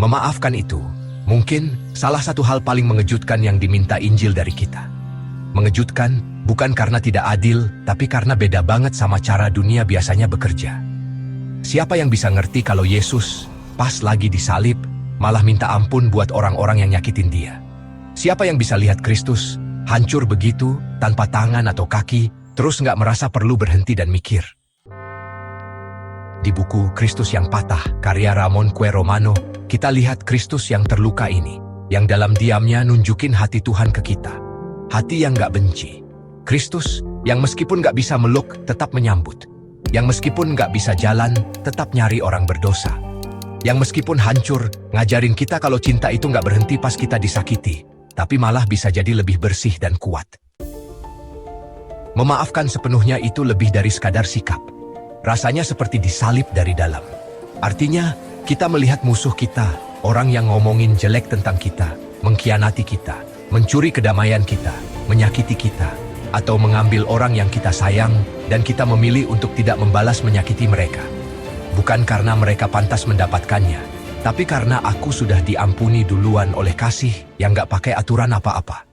Memaafkan itu, mungkin salah satu hal paling mengejutkan yang diminta Injil dari kita. Mengejutkan, bukan karena tidak adil, tapi karena beda banget sama cara dunia biasanya bekerja. Siapa yang bisa ngerti kalau Yesus, pas lagi disalib, malah minta ampun buat orang-orang yang nyakitin dia? Siapa yang bisa lihat Kristus, hancur begitu, tanpa tangan atau kaki, terus nggak merasa perlu berhenti dan mikir? Di buku Kristus yang Patah, karya Ramon Kue Romano, kita lihat Kristus yang terluka ini, yang dalam diamnya nunjukin hati Tuhan ke kita. Hati yang nggak benci. Kristus, yang meskipun nggak bisa meluk, tetap menyambut. Yang meskipun nggak bisa jalan, tetap nyari orang berdosa. Yang meskipun hancur, ngajarin kita kalau cinta itu nggak berhenti pas kita disakiti, tapi malah bisa jadi lebih bersih dan kuat. Memaafkan sepenuhnya itu lebih dari sekadar sikap. Rasanya seperti disalib dari dalam. Artinya, kita melihat musuh kita, orang yang ngomongin jelek tentang kita, mengkhianati kita, mencuri kedamaian kita, menyakiti kita, atau mengambil orang yang kita sayang, dan kita memilih untuk tidak membalas menyakiti mereka. Bukan karena mereka pantas mendapatkannya, tapi karena aku sudah diampuni duluan oleh kasih yang gak pakai aturan apa-apa.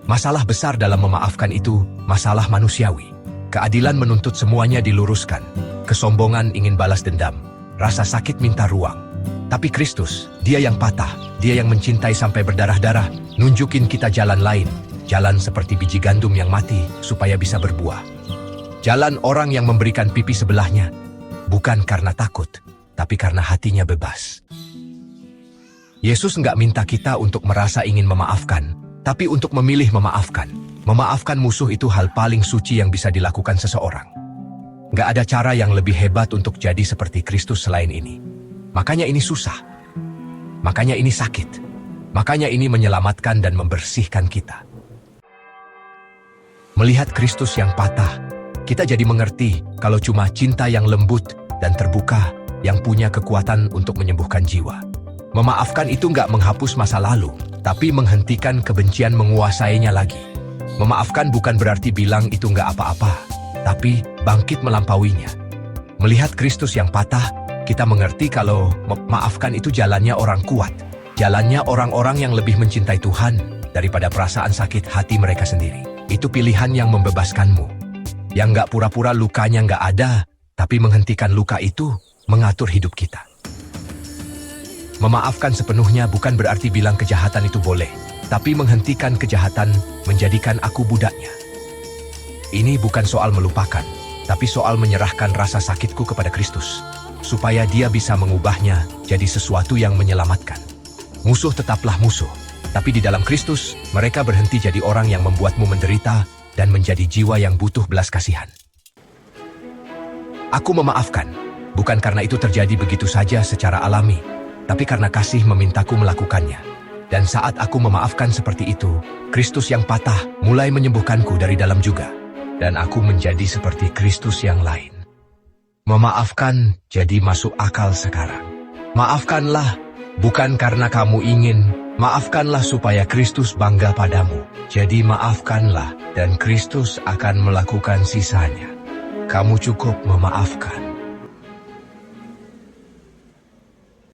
Masalah besar dalam memaafkan itu, masalah manusiawi. Keadilan menuntut semuanya diluruskan. Kesombongan ingin balas dendam. Rasa sakit minta ruang. Tapi Kristus, dia yang patah, dia yang mencintai sampai berdarah-darah, nunjukin kita jalan lain. Jalan seperti biji gandum yang mati supaya bisa berbuah. Jalan orang yang memberikan pipi sebelahnya, bukan karena takut, tapi karena hatinya bebas. Yesus nggak minta kita untuk merasa ingin memaafkan, tapi untuk memilih memaafkan. Memaafkan musuh itu hal paling suci yang bisa dilakukan seseorang. Nggak ada cara yang lebih hebat untuk jadi seperti Kristus selain ini. Makanya ini susah. Makanya ini sakit. Makanya ini menyelamatkan dan membersihkan kita. Melihat Kristus yang patah, kita jadi mengerti kalau cuma cinta yang lembut dan terbuka yang punya kekuatan untuk menyembuhkan jiwa. Memaafkan itu nggak menghapus masa lalu, tapi menghentikan kebencian menguasainya lagi. Memaafkan bukan berarti bilang itu nggak apa-apa, tapi bangkit melampauinya. Melihat Kristus yang patah, kita mengerti kalau memaafkan itu jalannya orang kuat. Jalannya orang-orang yang lebih mencintai Tuhan daripada perasaan sakit hati mereka sendiri. Itu pilihan yang membebaskanmu. Yang nggak pura-pura lukanya nggak ada, tapi menghentikan luka itu mengatur hidup kita. Memaafkan sepenuhnya bukan berarti bilang kejahatan itu boleh, tapi menghentikan kejahatan menjadikan aku budaknya. Ini bukan soal melupakan, tapi soal menyerahkan rasa sakitku kepada Kristus, supaya dia bisa mengubahnya jadi sesuatu yang menyelamatkan. Musuh tetaplah musuh, tapi di dalam Kristus, mereka berhenti jadi orang yang membuatmu menderita dan menjadi jiwa yang butuh belas kasihan. Aku memaafkan, bukan karena itu terjadi begitu saja secara alami, tapi karena kasih memintaku melakukannya. Dan saat aku memaafkan seperti itu, Kristus yang patah mulai menyembuhkanku dari dalam juga. Dan aku menjadi seperti Kristus yang lain. Memaafkan jadi masuk akal sekarang. Maafkanlah, bukan karena kamu ingin. Maafkanlah supaya Kristus bangga padamu. Jadi maafkanlah, dan Kristus akan melakukan sisanya. Kamu cukup memaafkan.